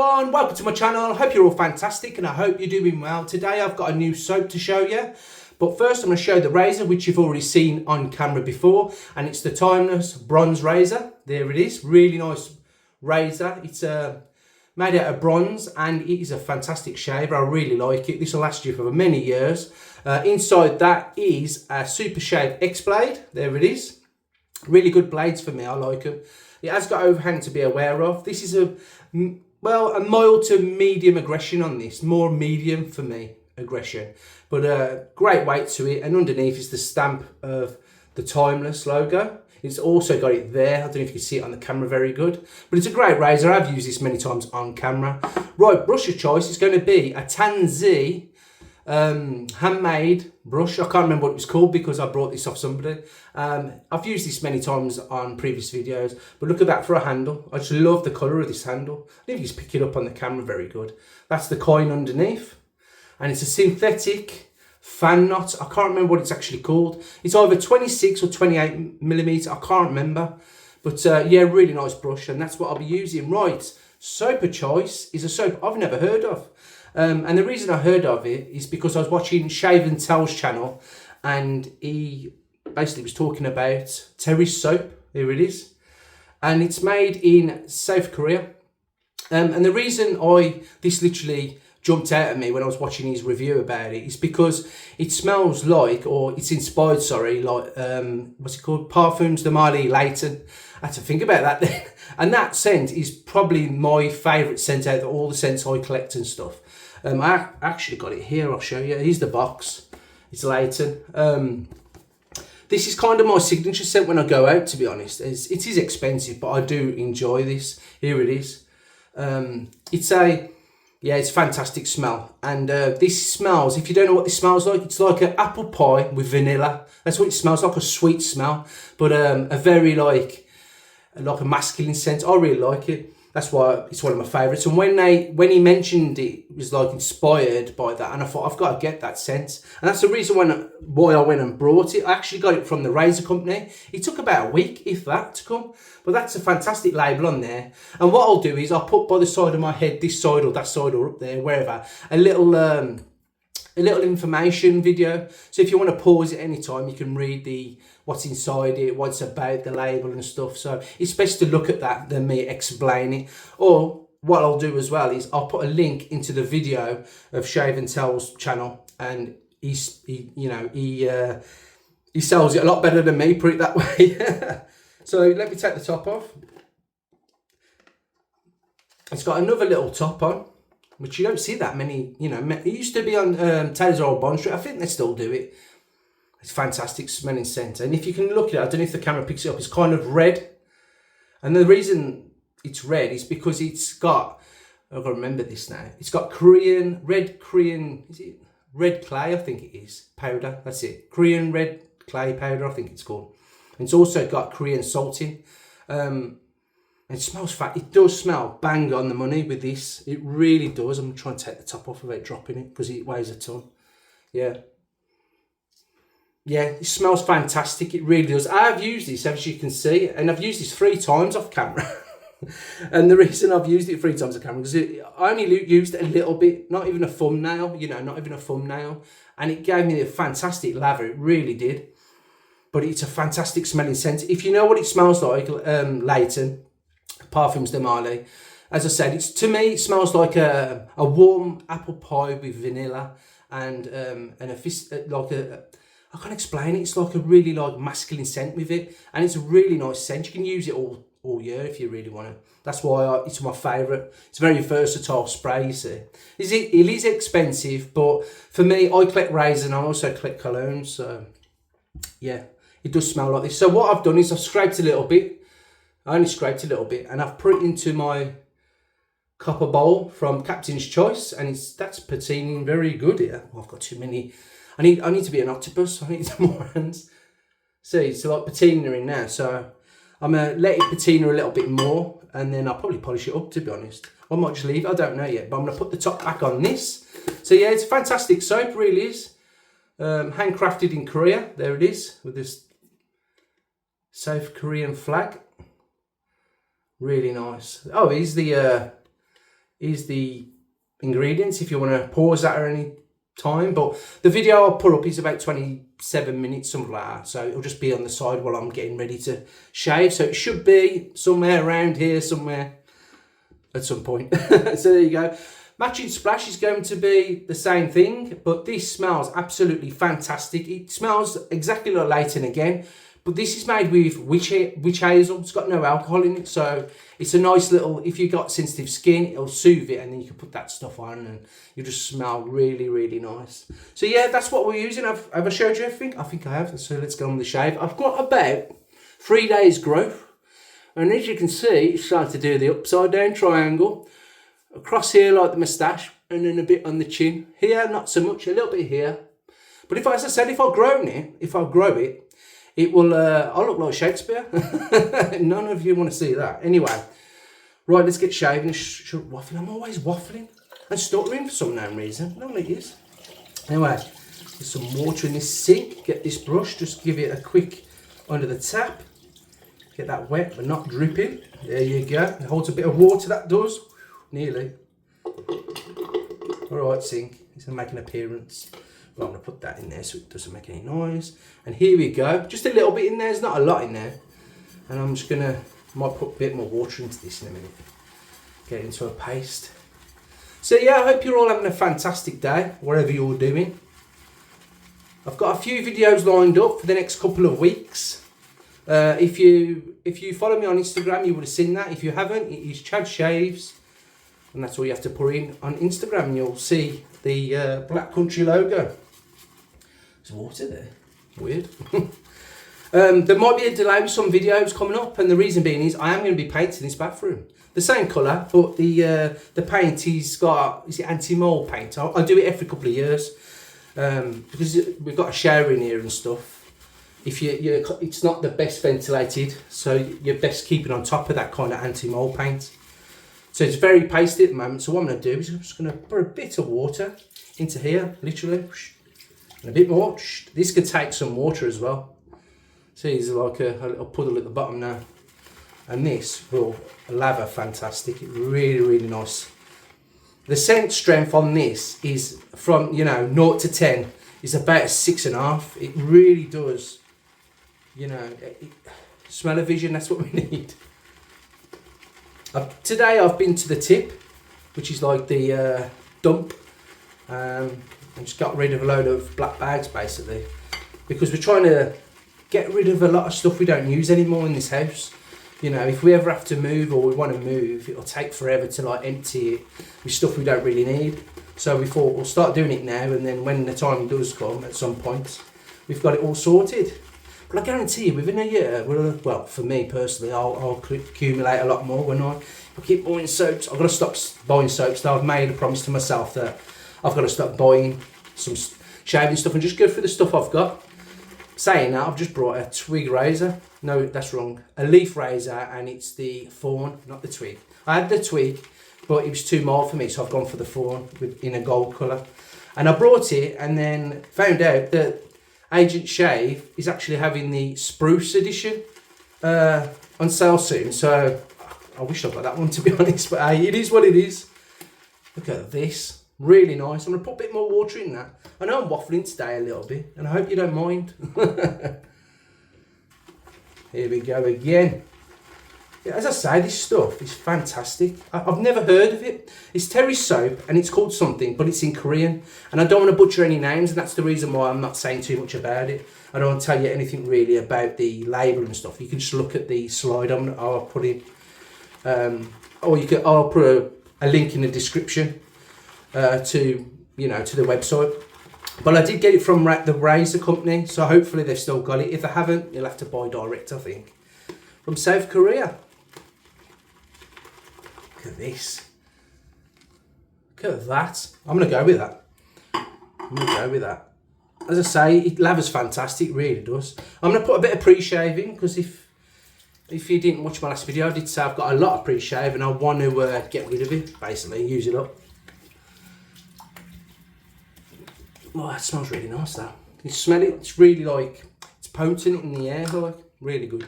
everyone, welcome to my channel. I hope you're all fantastic and I hope you're doing well. Today I've got a new soap to show you. But first I'm going to show the razor, which you've already seen on camera before. And it's the Timeless Bronze Razor. There it is. Really nice razor. It's made out of bronze and it is a fantastic shaver. I really like it. This will last you for many years. Inside that is a Super Shave X blade. There it is. Really good blades for me. I like them. It has got overhang to be aware of. This is a mild to medium aggression on this. More medium for me aggression. But great weight to it. And underneath is the stamp of the Timeless logo. It's also got it there. I don't know if you can see it on the camera very good. But it's a great razor. I've used this many times on camera. Right, brush of choice is going to be a Tanz handmade brush. I can't remember what it was called because I brought this off somebody. I've used this many times on previous videos, but look at that for a handle. I just love the colour of this handle. I think you just pick it up on the camera very good. That's the coin underneath, and it's a synthetic fan knot. I can't remember what it's actually called. It's either 26 or 28 millimeter. I can't remember, but yeah, really nice brush, and that's what I'll be using. Right, soap of choice is a soap I've never heard of. And the reason I heard of it is because I was watching JEON Uchi's channel and he basically was talking about Terry's soap. Here it is. And it's made in South Korea. And the reason this literally jumped out at me when I was watching his review about it is because it smells like, or it's inspired, sorry, like, what's it called? Parfums de Layton. I had to think about that then. And that scent is probably my favourite scent out of all the scents I collect and stuff. I actually got it here, I'll show you. Here's the box. It's Layton. This is kind of my signature scent when I go out, to be honest. It is expensive, but I do enjoy this. Here it is. It's a fantastic smell. And this smells, if you don't know what this smells like, it's like an apple pie with vanilla. That's what it smells like, a sweet smell. But a very like a masculine scent. I really like it. That's why it's one of my favourites. And when he mentioned it was like inspired by that, and I thought I've got to get that scent. And that's the reason why I went and brought it. I actually got it from the razor company. It took about a week, if that, to come. But that's a fantastic label on there. And what I'll do is I'll put by the side of my head, this side or that side or up there, wherever, a little information video. So if you want to pause at any time, you can read what's inside it, what's about the label and stuff. So it's best to look at that than me explaining. Or what I'll do as well is I'll put a link into the video of JEON Uchi's channel, and he sells it a lot better than me, put it that way. So let me take the top off. It's got another little top on, which you don't see that many, it used to be on Taylor's Old Bond Street. I think they still do it. It's fantastic smelling scent. And if you can look at it, I don't know if the camera picks it up, it's kind of red. And the reason it's red is because it's got, I've got to remember this now, it's got red clay, I think it is, powder, that's it. Korean red clay powder, I think it's called. And it's also got Korean salting. It smells fat. It does smell bang on the money with this. It really does. I'm trying to take the top off without dropping it because it weighs a ton. Yeah. Yeah, it smells fantastic. It really does. I've used this, as you can see, and I've used this 3 times off camera. And the reason I've used it 3 times off camera is I only used it a little bit, not even a thumbnail, not even a thumbnail. And it gave me a fantastic lather. It really did. But it's a fantastic smelling scent. If you know what it smells like, Layton, Parfums de Marley. As I said, to me, it smells like a warm apple pie with vanilla and I can't explain it. It's like a really masculine scent with it, and it's a really nice scent. You can use it all year if you really want to. That's why it's my favourite. It's a very versatile spray. You see, it is expensive, but for me, I collect razors and I also collect colognes. So yeah, it does smell like this. So what I've done is I've scraped a little bit. I only scraped a little bit, and I've put it into my copper bowl from Captain's Choice, and that's patining very good here. Oh, I've got too many. I need to be an octopus. I need some more hands. See, so like patina in there. So I'm gonna let it patina a little bit more, and then I'll probably polish it up. To be honest, I might just leave it. I don't know yet, but I'm gonna put the top back on this. So yeah, it's a fantastic soap. Really is. Handcrafted in Korea. There it is with this South Korean flag. Really nice. Oh, here's the is the ingredients if you want to pause that at any time. But the video I'll put up is about 27 minutes, something like that. So it'll just be on the side while I'm getting ready to shave. So it should be somewhere around here, somewhere at some point. So there you go. Matching splash is going to be the same thing, but this smells absolutely fantastic. It smells exactly like Layton again, but this is made with witch hazel. It's got no alcohol in it, so it's a nice little, if you've got sensitive skin, it'll soothe it, and then you can put that stuff on and you just smell really, really nice. So yeah, that's what we're using. Have I showed you everything? I think I have, so let's go on with the shave. I've got about 3 days growth, and as you can see, it's starting to do the upside down triangle. Across here like the moustache, and then a bit on the chin. Here, not so much, a little bit here. But as I said, if I grow it, it will, I'll look like Shakespeare. None of you want to see that. Anyway, right, let's get shaving. Waffling. I'm always waffling and stuttering for some known reason. No, it is. Anyway, there's some water in this sink. Get this brush, just give it a quick under the tap. Get that wet but not dripping. There you go. It holds a bit of water, that does. Nearly. Alright, sink. It's going to make an appearance. But I'm going to put that in there so it doesn't make any noise. And here we go. Just a little bit in there. There's not a lot in there. And I'm just going to, might put a bit more water into this in a minute. Get it into a paste. So yeah, I hope you're all having a fantastic day, whatever you're doing. I've got a few videos lined up for the next couple of weeks. If you follow me on Instagram, you would have seen that. If you haven't, it is Chad Shaves. And that's all you have to put in on Instagram, and you'll see the Black Country logo. There's water there. Weird. There might be a delay with some videos coming up, and the reason being is I am going to be painting this bathroom. The same colour, but the paint is it anti-mold paint? I'll do it every couple of years because we've got a shower in here and stuff. It's not the best ventilated, so you're best keeping on top of that kind of anti-mold paint. So it's very pasty at the moment, so what I'm going to do is I'm just going to put a bit of water into here, literally, and a bit more. This could take some water as well. See, there's like a little puddle at the bottom now. And this will lather fantastic, it's really, really nice. The scent strength on this is from, 0 to 10, is about a 6.5. It really does, smell-o-vision, that's what we need. Today I've been to the tip, which is like the dump, and just got rid of a load of black bags basically, because we're trying to get rid of a lot of stuff we don't use anymore in this house. If we ever have to move or we want to move, it'll take forever to like empty it with stuff we don't really need. So we thought we'll start doing it now, and then when the time does come at some point, we've got it all sorted. But I guarantee you, within a year, well, for me personally, I'll accumulate a lot more when I keep buying soaps. I've got to stop buying soaps now. I've made a promise to myself that I've got to stop buying some shaving stuff and just go through the stuff I've got. Saying that, I've just brought a twig razor. No, that's wrong. A leaf razor, and it's the thorn, not the twig. I had the twig, but it was too mild for me, so I've gone for the thorn in a gold colour. And I brought it and then found out that Agent Shave is actually having the spruce edition on sale soon, so I wish I got that one, to be honest, but hey, it is what it is. Look at this, really nice. I'm going to put a bit more water in that. I know I'm waffling today a little bit, and I hope you don't mind. Here we go again. Yeah, as I say, this stuff is fantastic. I've never heard of it. It's Terry soap, and it's called something, but it's in Korean. And I don't want to butcher any names, and that's the reason why I'm not saying too much about it. I don't want to tell you anything really about the label and stuff. You can just look at the slide I'll put in. Or I'll put a link in the description to the website. But I did get it from the razor company, so hopefully they've still got it. If they haven't, you'll have to buy direct, I think. From South Korea. Look at this. Look at that. I'm going to go with that. As I say, it lathers fantastic, really does. I'm going to put a bit of pre-shaving, because if you didn't watch my last video, I did say I've got a lot of pre-shave and I want to get rid of it, basically, use it up. Oh, that smells really nice, though. You smell it? It's really it's potent in the air, really good.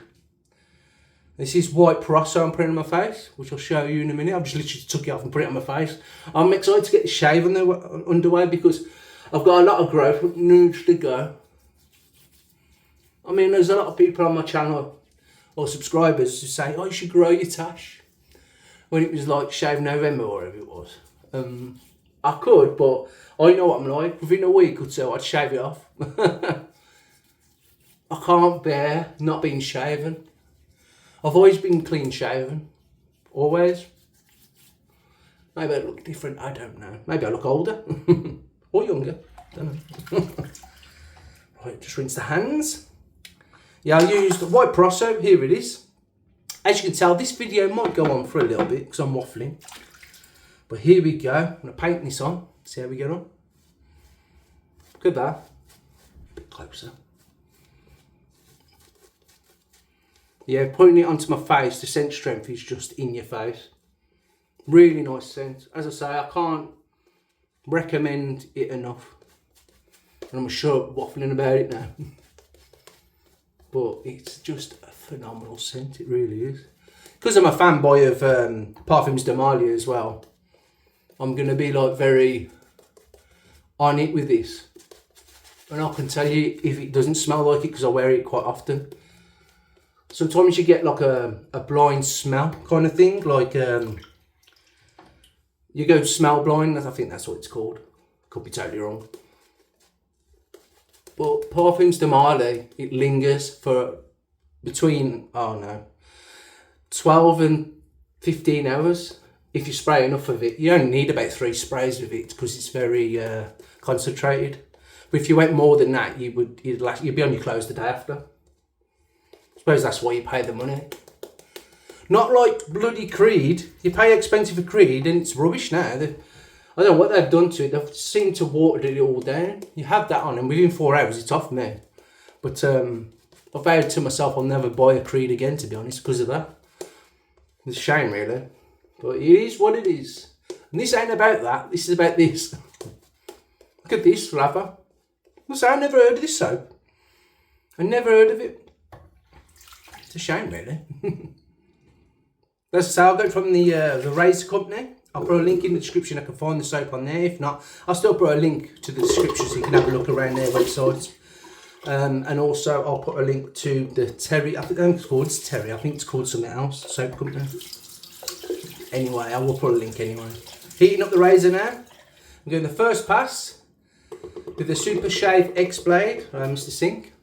This is white Prosso I'm putting on my face, which I'll show you in a minute. I've just literally took it off and put it on my face. I'm excited to get the shave on the underway because I've got a lot of growth needs to go. I mean, there's a lot of people on my channel or subscribers who say, oh, you should grow your tash. When it was like Shave November or whatever it was. I could, but I know what I'm like. Within a week or two, I'd shave it off. I can't bear not being shaven. I've always been clean shaven. Always. Maybe I look different, I don't know. Maybe I look older. Or younger. Don't know. Right, just rinse the hands. Yeah, I used white Prosso. Here it is. As you can tell, this video might go on for a little bit because I'm waffling. But here we go. I'm going to paint this on. See how we get on. Look at that. A bit closer. Yeah, putting it onto my face, the scent strength is just in your face. Really nice scent. As I say, I can't recommend it enough. And I'm sure waffling about it now. But it's just a phenomenal scent, it really is. Because I'm a fanboy of Parfums de Marly as well, I'm going to be like very on it with this. And I can tell you if it doesn't smell like it because I wear it quite often. Sometimes you get like a blind smell kind of thing, like you go smell blind, I think that's what it's called. Could be totally wrong. But Parfums de Marly, it lingers for between, 12 and 15 hours. If you spray enough of it, you only need about 3 sprays of it because it's very concentrated. But if you went more than that, you'd be on your clothes the day after. I suppose that's why you pay the money. Not like bloody Creed. You pay expensive for Creed and it's rubbish now. I don't know what they've done to it. They've seemed to water it all down. You have that on and within 4 hours it's off me. But I vowed to myself I'll never buy a Creed again, to be honest, because of that. It's a shame really. But it is what it is. And this ain't about that. This is about this. Look at this lather. I never heard of this soap. I never heard of it. It's a shame really. That's how I got it from the razor company. I'll put a link in the description. I can find the soap on there. If not, I'll still put a link to the description so you can have a look around their websites. And also I'll put a link to the Terry. I think it's called Terry. I think it's called something else. Soap company. Anyway, I will put a link anyway. Heating up the razor now. I'm doing the first pass with the Super Shave X blade, Mr. Sink.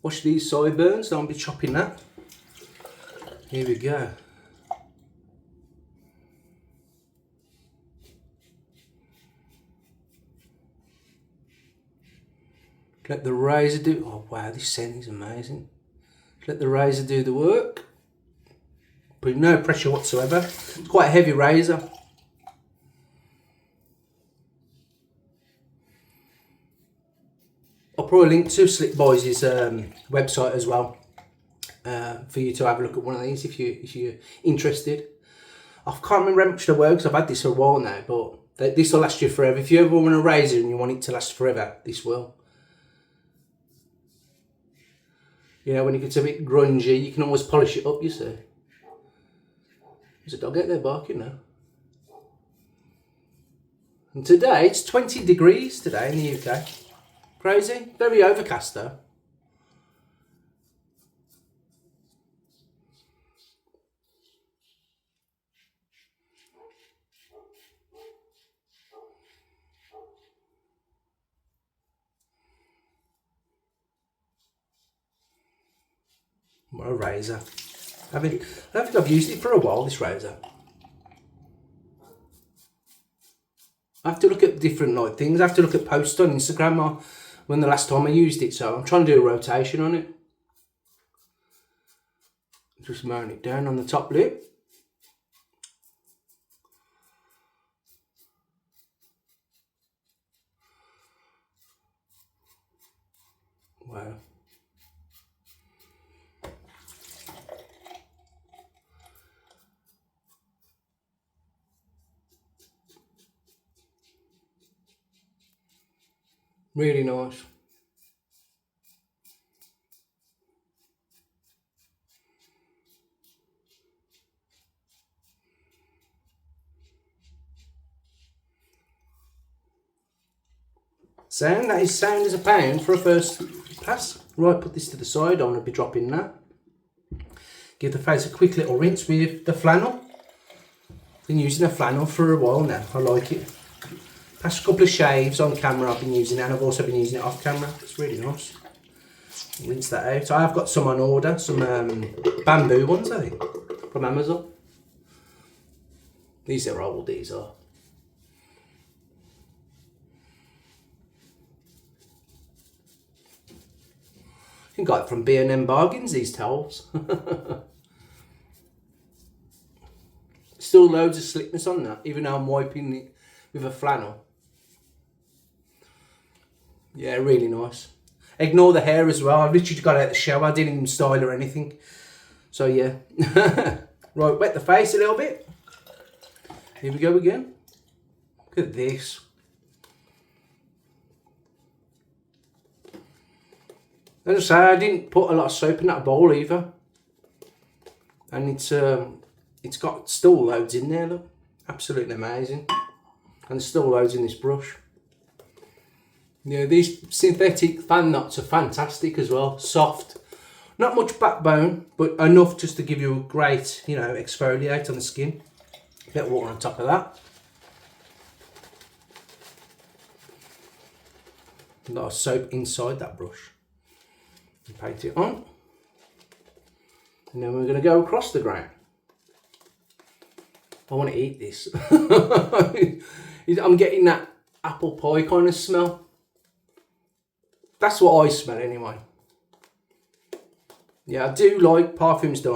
Watch these sideburns. Don't be chopping that. Here we go. Let the razor do. Oh wow, this scent is amazing. Let the razor do the work. But no pressure whatsoever. It's quite a heavy razor. I'll put a link to Slick Boys' website as well for you to have a look at one of these if you're interested. I can't remember how much they were because I've had this for a while now, but this will last you forever. If you ever want a razor and you want it to last forever, this will. You know, when it gets a bit grungy, you can always polish it up, you see. There's a dog out there barking now. And today, it's 20 degrees today in the UK. Crazy. Very overcast though. What a razor. I don't think I've used it for a while, this razor. I have to look at different things. I have to look at posts on Instagram or when the last time I used it, so I'm trying to do a rotation on it. Just mount it down on the top lip. Wow. Really nice. Sound, that is sound as a pound for a first pass. Right, put this to the side, I don't want to be dropping that. Give the face a quick little rinse with the flannel. Been using a flannel for a while now, I like it. Past couple of shaves on camera I've been using it, and I've also been using it off camera. It's really nice. Rinse that out. I have got some on order, some bamboo ones I think, from Amazon. These are old, these are. I think I got it from PDM bargains, these towels. Still loads of slickness on that, even though I'm wiping it with a flannel. Yeah, really nice. Ignore the hair as well. I've literally got out of the shower. I didn't even style or anything. So yeah. Right, wet the face a little bit. Here we go again. Look at this. As I say, I didn't put a lot of soap in that bowl either. And it's got still loads in there, look. Absolutely amazing. And there's still loads in this brush. Yeah, these synthetic fan knots are fantastic as well. Soft. Not much backbone, but enough just to give you a great, you know, exfoliate on the skin. Bit of water on top of that. A lot of soap inside that brush. And paint it on. And then we're going to go across the grain. I want to eat this. I'm getting that apple pie kind of smell. That's what I smell anyway. Yeah, I do like Parfums de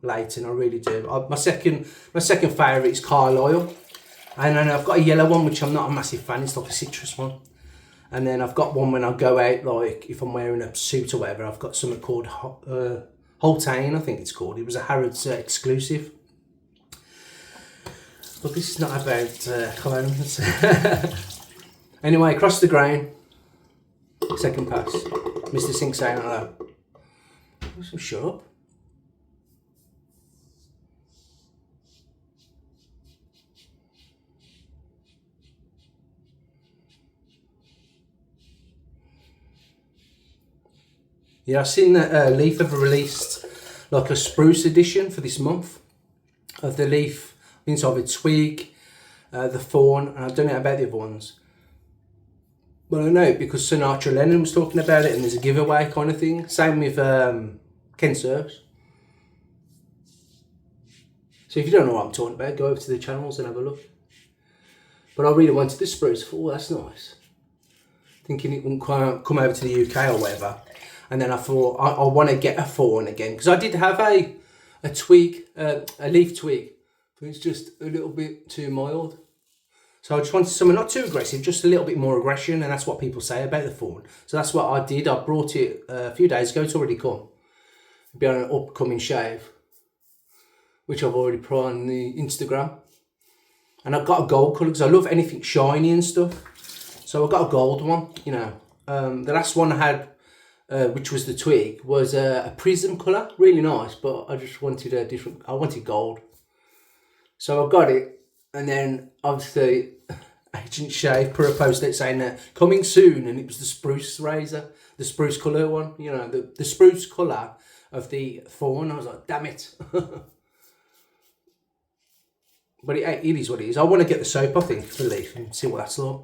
Layton, I really do. My second favourite is Carlisle. And then I've got a yellow one, which I'm not a massive fan. It's like a citrus one. And then I've got one when I go out, like if I'm wearing a suit or whatever, I've got something called Hwayeon, I think it's called. It was a Harrods exclusive. But this is not about colognes. Anyway, across the grain. Second pass. Mr. Sink saying hello. So shut up. Yeah, I've seen that Leaf have released like a spruce edition for this month of the Leaf. I think it's either Twig, the Fawn, and I don't know about the other ones. But I know because Sinatra Lennon was talking about it, and there's a giveaway kind of thing. Same with Ken Serves. So if you don't know what I'm talking about, go over to the channels and have a look. But I really wanted this spruce. I thought, oh, that's nice. Thinking it wouldn't come over to the UK or whatever. And then I thought, I want to get a Fawn again. Because I did have a Twig, a Leaf Twig. But it's just a little bit too mild. So I just wanted something not too aggressive, just a little bit more aggression, and that's what people say about the Fawn. So that's what I did. I brought it a few days ago. It's already come. It'll be on an upcoming shave, which I've already put on the Instagram. And I've got a gold colour because I love anything shiny and stuff. So I've got a gold one, you know. The last one I had, which was the Twig, was a prism colour. Really nice, but I just wanted a different, I wanted gold. So I got it. And then obviously Agent Shave put a post out saying that coming soon, and it was the spruce razor, the spruce colour one, you know, the spruce colour of the Fawn. I was like, damn it. But it is what it is. I want to get the soap, I think, for Leaf and see what that's like.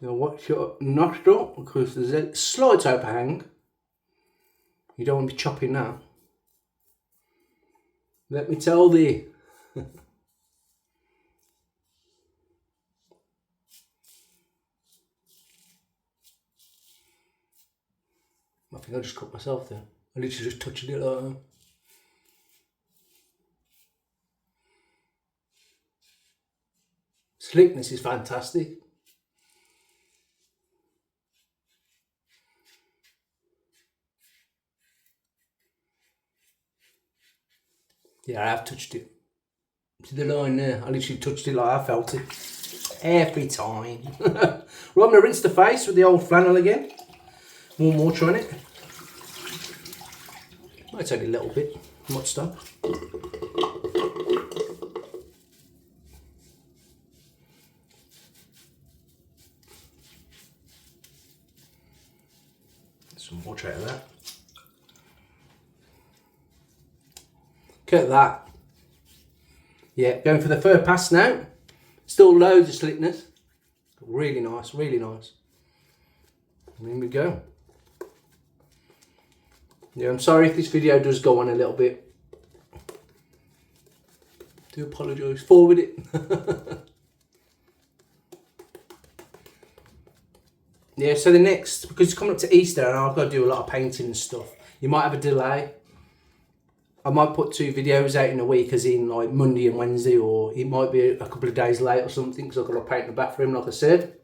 Now watch your nostril, because there's a slight overhang. You don't want to be chopping that. Let me tell thee. I think I just cut myself there. I literally just touched it like that. Slickness is fantastic. Yeah, I have touched it. See the line there? I literally touched it like I felt it. Every time. Right, I'm going to rinse the face with the old flannel again. Warm water on it. It's only a little bit, much stuff. Some water out of that. Look at that. Yeah, going for the third pass now. Still loads of slickness. Really nice, really nice. And here we go. Yeah, I'm sorry if this video does go on a little bit. Do apologise. Forward it. Yeah, so the next, because it's coming up to Easter and I've got to do a lot of painting and stuff, you might have a delay. I might put 2 videos out in a week, as in like Monday and Wednesday, or it might be a couple of days late or something, because I've got to paint the bathroom, like I said.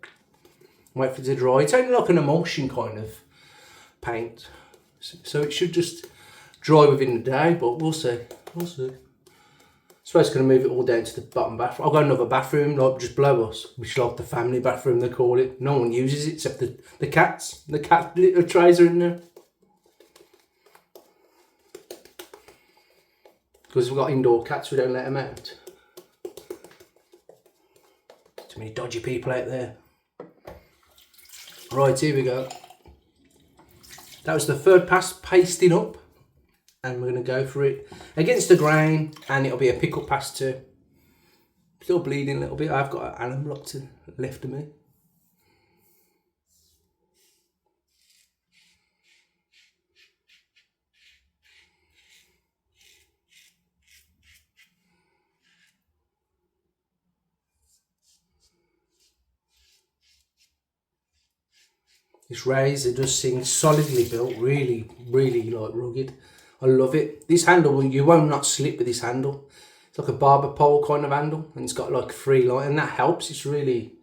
Wait for it to dry. It's only like an emulsion kind of paint, so it should just dry within the day, but we'll see. We'll see. I suppose I'm going to move it all down to the bottom bathroom. I've got another bathroom, like just below us, which is like the family bathroom, they call it. No one uses it except the cats. The cat little trays are in there. Because we've got indoor cats, we don't let them out. Too many dodgy people out there. Right, here we go. That was the third pass, pasting up. And we're going to go for it against the grain, and it'll be a pick up pass too. Still bleeding a little bit. I've got an alum block to the left of me. This razor does seem solidly built, really, really like rugged. I love it. This handle, you won't not slip with this handle. It's like a barber pole kind of handle, and it's got like 3 line, and that helps. It's really,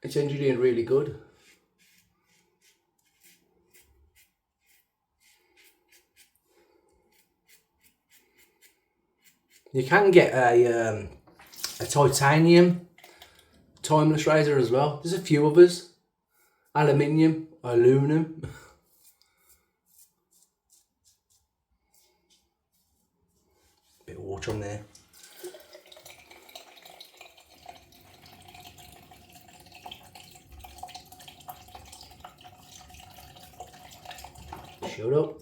it's engineered really good. You can get a titanium timeless razor as well. There's a few others. Aluminium, aluminum. Bit of water on there. Shut up.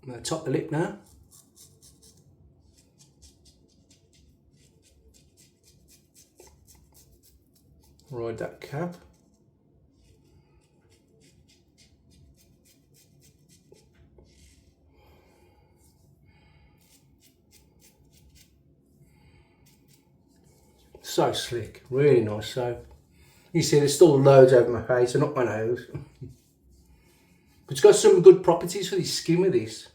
I'm going to top the lip now. Ride that cap. So slick, really nice soap. You see there's still loads over my face and up my nose. But it's got some good properties for the skin with this.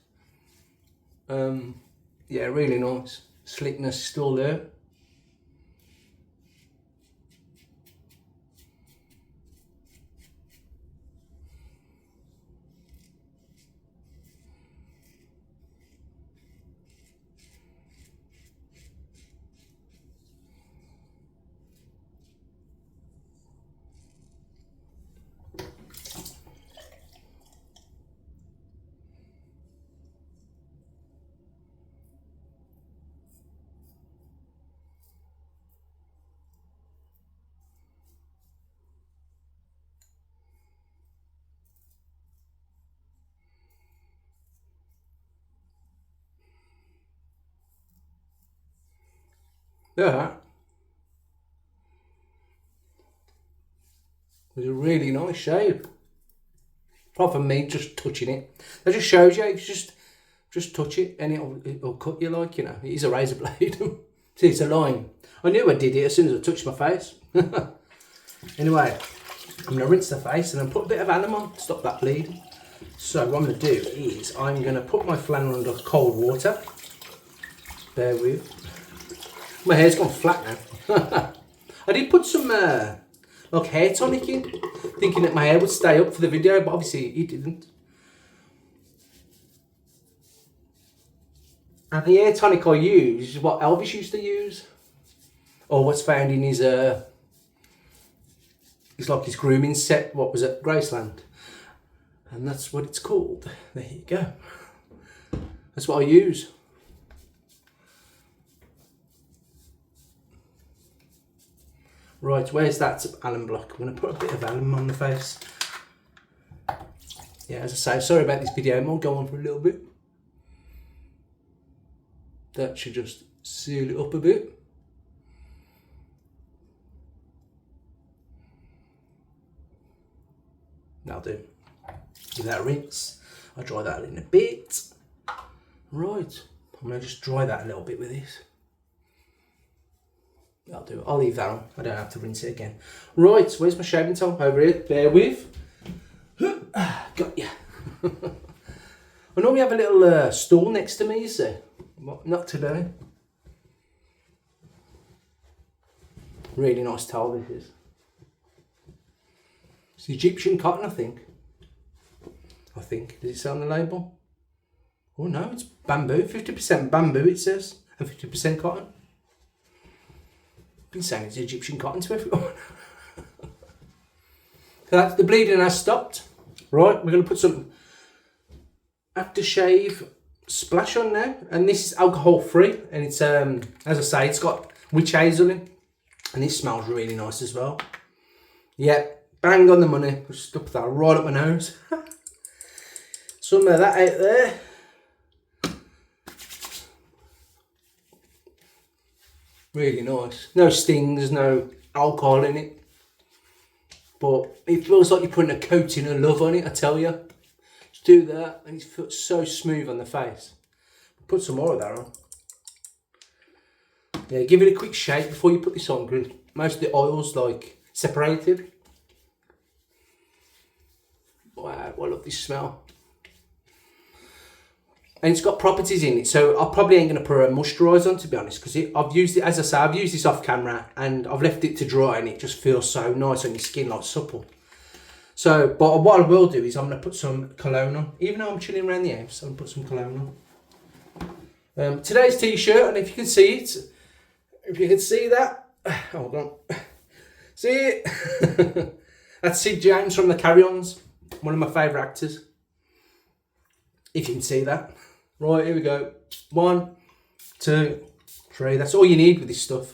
Yeah, really nice. Slickness still there. Yeah, it was a really nice shave. Apart from me just touching it, that just shows you. If you just touch it and it'll cut you, like, you know. It is a razor blade. See, it's a line. I knew I did it as soon as I touched my face. Anyway, I'm gonna rinse the face and then put a bit of alum on to stop that bleed. So what I'm gonna do is I'm gonna put my flannel under cold water. Bear with. My hair's gone flat now. I did put some like hair tonic in, thinking that my hair would stay up for the video, but obviously it didn't. And the hair tonic I use is what Elvis used to use, or what's found in his It's like his grooming set, what was at Graceland. And that's what it's called. There you go. That's what I use. Right, where's that alum block? I'm going to put a bit of alum on the face. Yeah, as I say, sorry about this video. I'll go on for a little bit. That should just seal it up a bit. That'll do. Give that a rinse. I'll dry that in a bit. Right, I'm going to just dry that a little bit with this. That'll do. I'll leave that on. I don't have to rinse it again. Right, where's my shaving towel? Over here. Bear with. Got ya. I normally have a little stool next to me, you see. Not today. Really nice towel this is. It's Egyptian cotton, I think. Does it say on the label? Oh no, it's bamboo. 50% bamboo it says. And 50% cotton. I've been saying it's Egyptian cotton to everyone. So the bleeding has stopped. Right, we're going to put some Aftershave splash on now. And this is alcohol free. And it's, as I say, it's got witch hazel in. And it smells really nice as well. Yeah, bang on the money. Just stuck that right up my nose. Some of that out there. Really nice. No stings, no alcohol in it. But it feels like you're putting a coating of love on it, I tell you. Just do that and it feels so smooth on the face. Put some more of that on. Yeah, give it a quick shake before you put this on because most of the oil's like separated. Wow, I love this smell. And it's got properties in it, so I probably ain't going to put a moisturiser on, to be honest, because I've used it, as I say, I've used this off camera and I've left it to dry and it just feels so nice on your skin, like supple. So, but what I will do is I'm going to put some cologne on. Even though I'm chilling around the house, I'm going to put some cologne on. Today's t-shirt, and if you can see it, hold on, see it? That's Sid James from the Carry-Ons, one of my favourite actors. If you can see that. Right, here we go. 1, 2, 3. That's all you need with this stuff.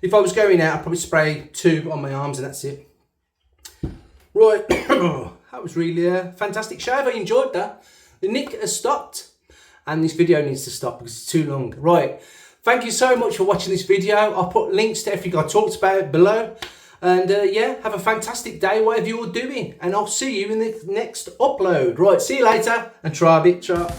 If I was going out, I'd probably spray 2 on my arms and that's it. Right, that was really a fantastic shave. I enjoyed that. The nick has stopped and this video needs to stop because it's too long. Right, thank you so much for watching this video. I'll put links to everything I talked about below. And yeah, have a fantastic day, whatever you're doing. And I'll see you in the next upload. Right, see you later and try a bit. Try.